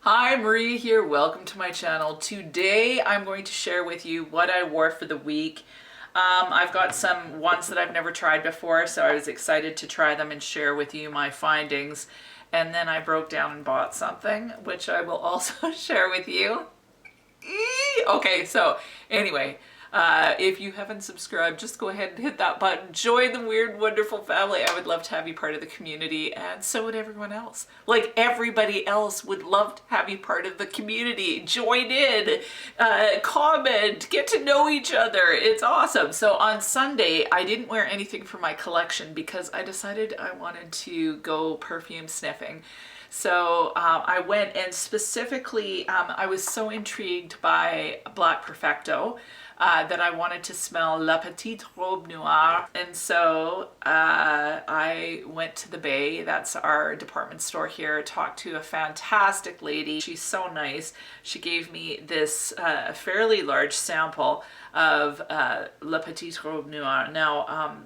Hi, Marie here. Welcome to my channel. Today I'm going to share with you what I wore for the week. I've got some ones that I've never tried before, so I was excited to try them and share with you my findings. And then I broke down and bought something, which I will also share with you. Okay, so anyway, if you haven't subscribed, just go ahead and hit that button. Join the weird, wonderful family. I would love to have you part of the community, and so would everyone else. Like everybody else would love to have you part of the community. Join in, comment, get to know each other. It's awesome. So on Sunday, I didn't wear anything for my collection because I decided I wanted to go perfume sniffing. So I went, and specifically I was so intrigued by Black Perfecto that I wanted to smell La Petite Robe Noire. And so I went to the Bay, that's our department store here, talked to a fantastic lady. She's so nice. She gave me this fairly large sample of La Petite Robe Noire. Now,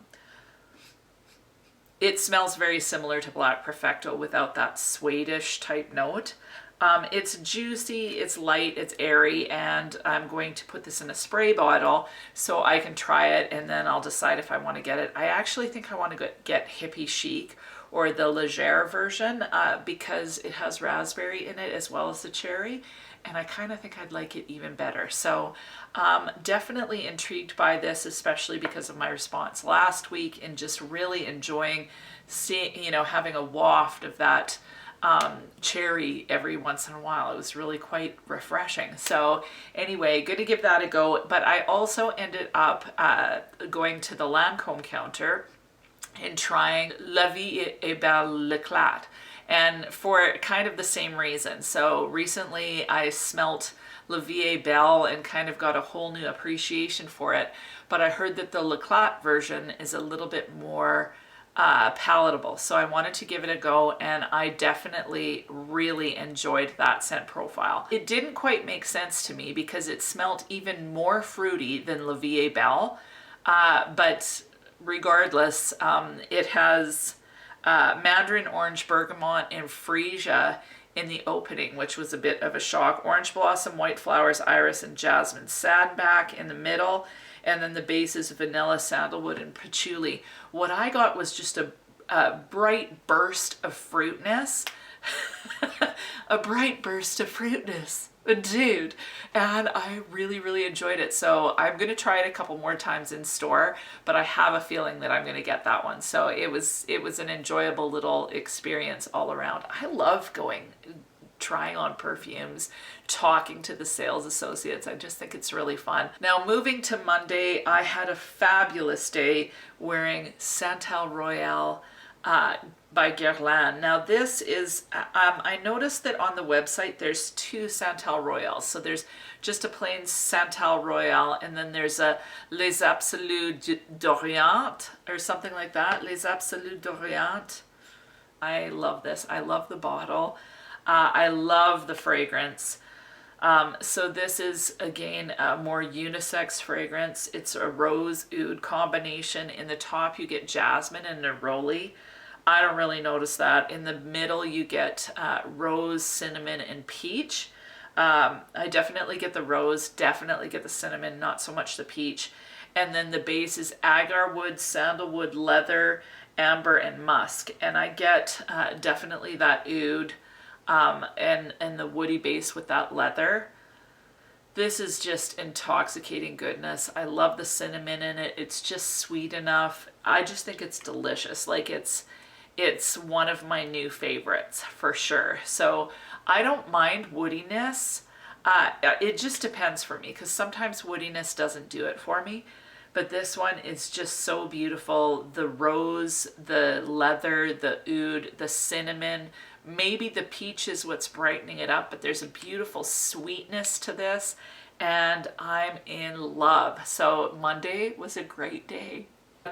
it smells very similar to Black Perfecto without that suede-ish type note. It's juicy, it's light, it's airy, and I'm going to put this in a spray bottle so I can try it and then I'll decide if I want to get it. I actually think I want to get Hippie Chic or the Légère version because it has raspberry in it as well as the cherry, and I kind of think I'd like it even better. So definitely intrigued by this, especially because of my response last week and just really enjoying seeing, having a waft of that cherry every once in a while. It was really quite refreshing. So anyway, good to give that a go. But I also ended up going to the Lancôme counter and trying La Vie est Belle L'Éclat, and for kind of the same reason. So recently I smelt La Vie est Belle and kind of got a whole new appreciation for it, but I heard that the L'Éclat version is a little bit more palatable, so I wanted to give it a go, and I definitely really enjoyed that scent profile. It didn't quite make sense to me because it smelled even more fruity than La Vie est Belle, but regardless, it has mandarin orange, bergamot, and freesia in the opening, which was a bit of a shock. Orange blossom, white flowers, iris, and jasmine sandback in the middle, and then the base is vanilla, sandalwood, and patchouli. What I got was just a bright burst of fruitness. A bright burst of fruitness, dude. And I really, really enjoyed it. So I'm going to try it a couple more times in store, but I have a feeling that I'm going to get that one. So it was an enjoyable little experience all around. I love trying on perfumes, talking to the sales associates. I just think it's really fun. Now, moving to Monday, I had a fabulous day wearing Santal Royale by Guerlain. Now this is, I noticed that on the website there's two Santal Royales. So there's just a plain Santal Royale, and then there's a Les Absolus d'Orient or something like that. Les Absolus d'Orient. I love this. I love the bottle. I love the fragrance. So this is, again, a more unisex fragrance. It's a rose oud combination. In the top you get jasmine and neroli. I don't really notice that. In the middle you get rose, cinnamon, and peach. I definitely get the rose, definitely get the cinnamon, not so much the peach. And then the base is agar wood, sandalwood, leather, amber, and musk. And I get definitely that oud and the woody base with that leather. This is just intoxicating goodness. I love the cinnamon in it. It's just sweet enough. I just think it's delicious. Like it's one of my new favorites for sure. So I don't mind woodiness. It just depends for me, because sometimes woodiness doesn't do it for me. But this one is just so beautiful. The rose, the leather, the oud, the cinnamon, maybe the peach is what's brightening it up, but there's a beautiful sweetness to this, and I'm in love. So Monday was a great day.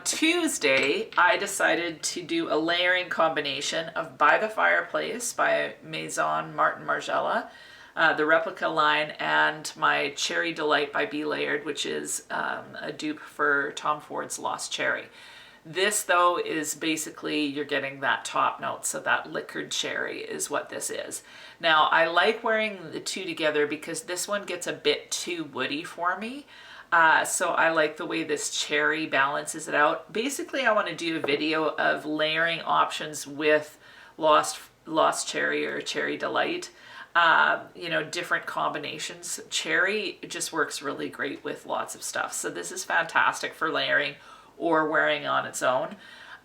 Tuesday, I decided to do a layering combination of By the Fireplace by Maison Martin Margiela, the replica line, and my Cherry Delight by Be Layered, which is a dupe for Tom Ford's Lost Cherry. This though is basically, you're getting that top note, so that liquored cherry is what this is. Now I like wearing the two together because this one gets a bit too woody for me. So I like the way this cherry balances it out. Basically, I want to do a video of layering options with Lost Cherry or Cherry Delight. You know, different combinations. Cherry just works really great with lots of stuff. So this is fantastic for layering or wearing on its own,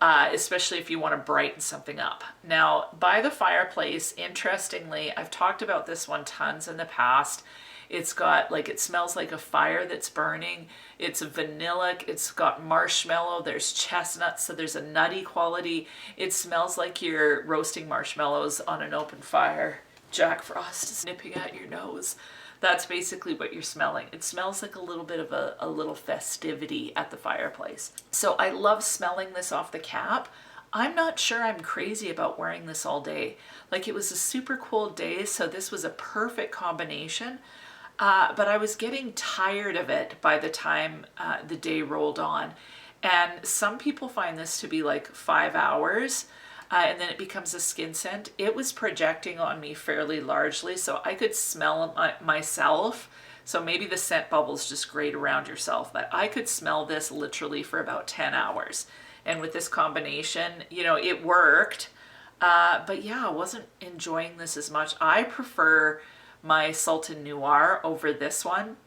especially if you want to brighten something up. Now, by the Fireplace, interestingly, I've talked about this one tons in the past. It's got like, it smells like a fire that's burning. It's vanillic, it's got marshmallow, there's chestnuts, so there's a nutty quality. It smells like you're roasting marshmallows on an open fire. Jack Frost is nipping at your nose. That's basically what you're smelling. It smells like a little bit of a little festivity at the Fireplace. So I love smelling this off the cap. I'm not sure I'm crazy about wearing this all day. Like, it was a super cool day, so this was a perfect combination. But I was getting tired of it by the time the day rolled on. And some people find this to be like 5 hours. And then it becomes a skin scent. It was projecting on me fairly largely, so I could smell myself. So maybe the scent bubbles just grate around yourself, but I could smell this literally for about 10 hours. And with this combination, you know, it worked. But yeah, I wasn't enjoying this as much. I prefer my Sultan Noir over this one.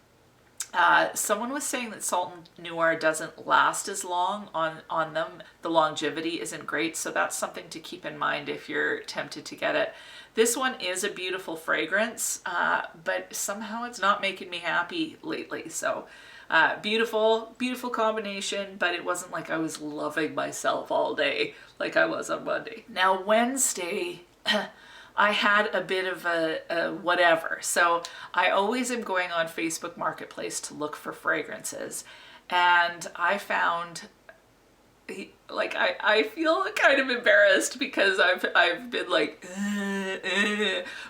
Someone was saying that Sultan Noir doesn't last as long on them. The longevity isn't great, so that's something to keep in mind if you're tempted to get it. This one is a beautiful fragrance, but somehow it's not making me happy lately. So beautiful, beautiful combination, but it wasn't like I was loving myself all day like I was on Monday. Now Wednesday, I had a bit of a whatever. So I always am going on Facebook Marketplace to look for fragrances. And I found, like, I feel kind of embarrassed because I've been like,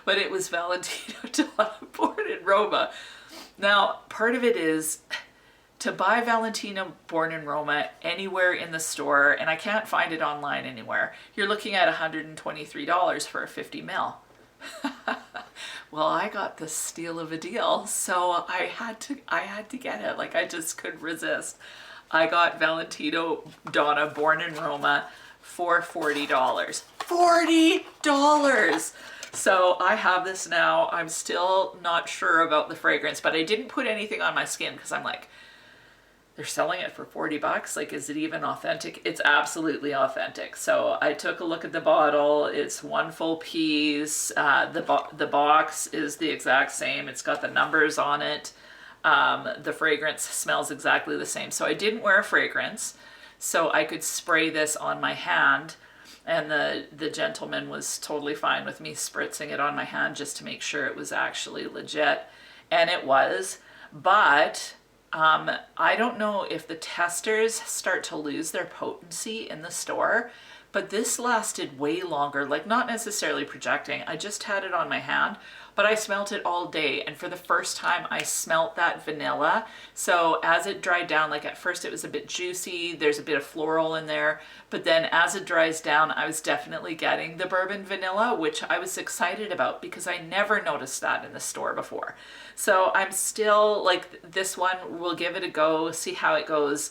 but it was Valentino Donna, born in Roma. Now, part of it is to buy Valentino born in Roma anywhere in the store, and I can't find it online anywhere, you're looking at $123 for a 50 ml. Well, I got the steal of a deal, so I had to get it. Like, I just couldn't resist. I got Valentino Donna born in Roma for $40. $40! So I have this now. I'm still not sure about the fragrance, but I didn't put anything on my skin because I'm like, they're selling it for 40 bucks. Like, is it even authentic? It's absolutely authentic. So I took a look at the bottle. It's one full piece. The box is the exact same. It's got the numbers on it. The fragrance smells exactly the same. So I didn't wear a fragrance, so I could spray this on my hand. And the gentleman was totally fine with me spritzing it on my hand just to make sure it was actually legit. And it was. But I don't know if the testers start to lose their potency in the store, but this lasted way longer, like not necessarily projecting. I just had it on my hand, but I smelt it all day. And for the first time, I smelt that vanilla. So as it dried down, like at first it was a bit juicy, there's a bit of floral in there, but then as it dries down, I was definitely getting the bourbon vanilla, which I was excited about because I never noticed that in the store before. So I'm still like, this one, we'll give it a go, see how it goes.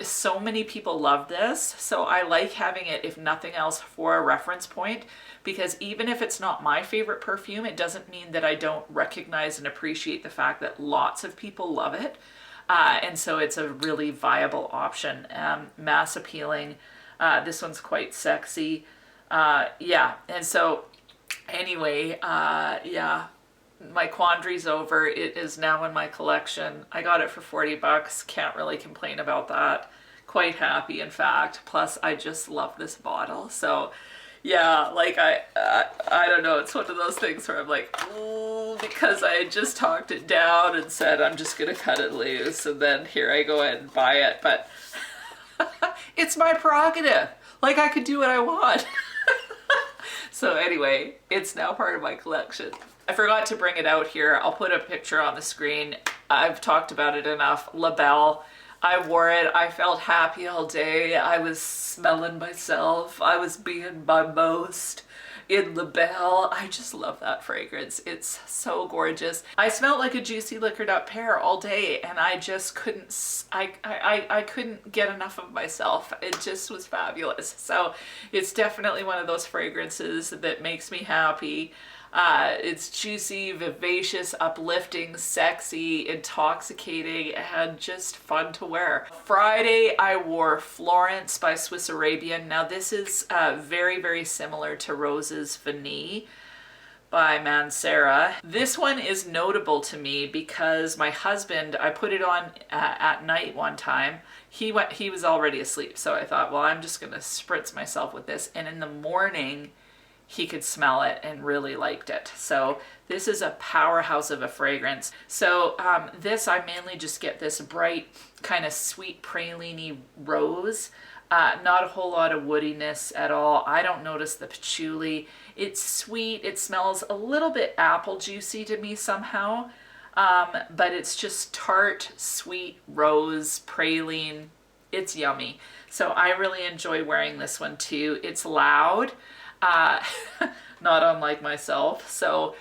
So many people love this, so I like having it, if nothing else, for a reference point, because even if it's not my favorite perfume, it doesn't mean that I don't recognize and appreciate the fact that lots of people love it. And so it's a really viable option. Mass appealing. This one's quite sexy. Yeah, and so anyway, yeah. My quandary's over. It is now in my collection. I got it for 40 bucks. Can't really complain about that. Quite happy, in fact. Plus, I just love this bottle. So, yeah, like I don't know. It's one of those things where I'm like, ooh, because I had just talked it down and said I'm just gonna cut it loose, and then here I go and buy it. But it's my prerogative. Like, I could do what I want. So anyway, it's now part of my collection. I forgot to bring it out here. I'll put a picture on the screen. I've talked about it enough. Labelle. I wore it. I felt happy all day. I was smelling myself. I was being my most in the bell. I just love that fragrance. It's so gorgeous. I smelled like a juicy liquored up pear all day, and I just couldn't, I couldn't get enough of myself. It just was fabulous. So it's definitely one of those fragrances that makes me happy. It's juicy, vivacious, uplifting, sexy, intoxicating, and just fun to wear. Friday, I wore Florence by Swiss Arabian. Now this is very, very similar to Rose's Vanille by Mascara. This one is notable to me because my husband, I put it on at night one time. He was already asleep, so I thought, well, I'm just gonna spritz myself with this, and in the morning, he could smell it and really liked it. So this is a powerhouse of a fragrance. So this, I mainly just get this bright kind of sweet praline-y rose. Not a whole lot of woodiness at all. I don't notice the patchouli. It's sweet. It smells a little bit apple juicy to me somehow. But it's just tart, sweet rose, praline. It's yummy. So I really enjoy wearing this one too. It's loud. Not unlike myself. So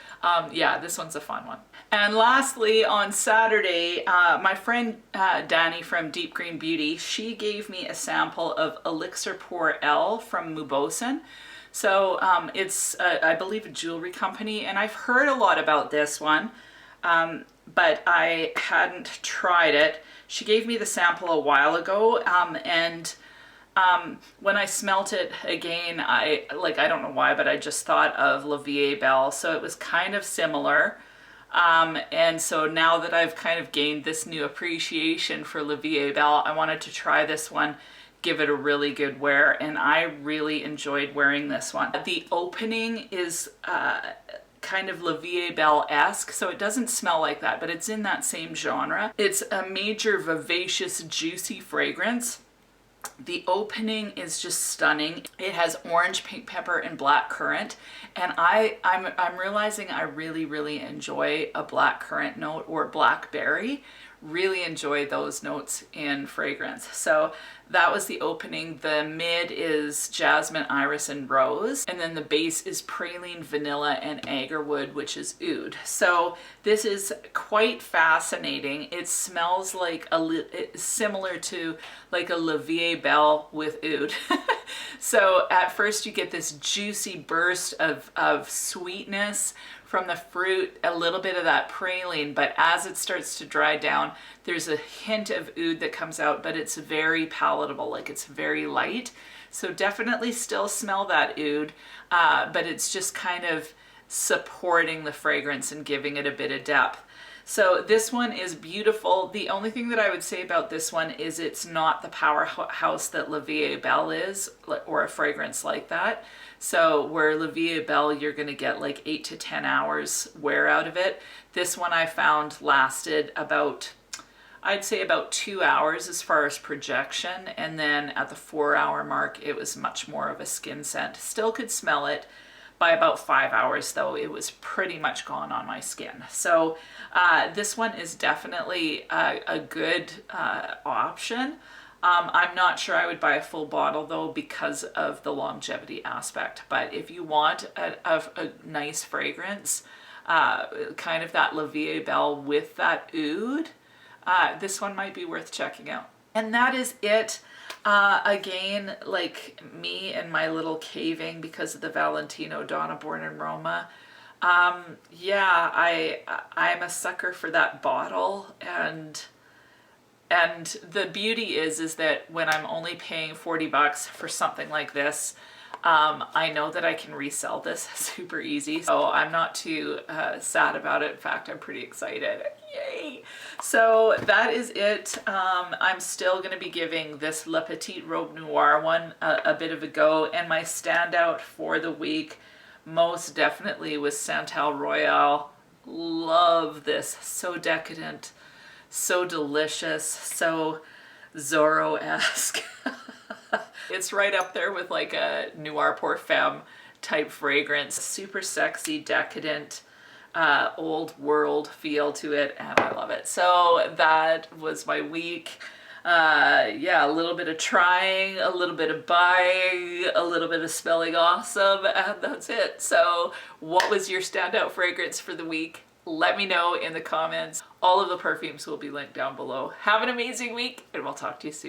yeah, this one's a fun one. And lastly, on Saturday, my friend Danny from Deep Green Beauty, she gave me a sample of Elixir Pour L from Mubosson. So it's, I believe, a jewelry company, and I've heard a lot about this one, but I hadn't tried it. She gave me the sample a while ago, and when I smelt it again, I don't know why, but I just thought of La Vie Belle, so it was kind of similar. And so now that I've kind of gained this new appreciation for La Vie Belle, I wanted to try this one, give it a really good wear, and I really enjoyed wearing this one. The opening is kind of La Vie Belle-esque, so it doesn't smell like that, but it's in that same genre. It's a major, vivacious, juicy fragrance. The opening is just stunning. It has orange, pink pepper, and black currant, and I'm realizing I really enjoy a black currant note or blackberry. Really enjoy those notes in fragrance. So that was the opening. The mid is jasmine, iris, and rose, and then the base is praline, vanilla, and agarwood, which is oud. So this is quite fascinating. It smells like similar to like a La Vie Belle with oud. So at first you get this juicy burst of sweetness from the fruit, a little bit of that praline, but as it starts to dry down, there's a hint of oud that comes out, but it's very palatable, like it's very light. So definitely still smell that oud, but it's just kind of supporting the fragrance and giving it a bit of depth. So this one is beautiful. The only thing that I would say about this one is it's not the powerhouse that La Vie Belle is, or a fragrance like that. So where La Vie Belle, you're gonna get like 8 to 10 hours wear out of it. This one I found lasted about, I'd say about 2 hours as far as projection. And then at the 4-hour mark, it was much more of a skin scent. Still could smell it. By about 5 hours though, it was pretty much gone on my skin. So this one is definitely a good option. I'm not sure I would buy a full bottle though because of the longevity aspect. But if you want a nice fragrance, kind of that La Vie Belle with that oud, this one might be worth checking out. And that is it. Again, like me and my little caving because of the Valentino Donna born in Roma. Yeah, I'm a sucker for that bottle, and the beauty is that when I'm only paying 40 bucks for something like this, I know that I can resell this super easy. So I'm not too sad about it. In fact, I'm pretty excited. Yay! So that is it. I'm still going to be giving this Le Petit Robe Noir one a bit of a go. And my standout for the week most definitely was Santal Royale. Love this. So decadent, so delicious, so Zorro-esque. It's right up there with like a Noir Pour Femme type fragrance. Super sexy, decadent, old world feel to it, and I love it. So that was my week. Yeah, a little bit of trying, a little bit of buying, a little bit of smelling awesome, and that's it. So what was your standout fragrance for the week? Let me know in the comments. All of the perfumes will be linked down below. Have an amazing week, and we'll talk to you soon.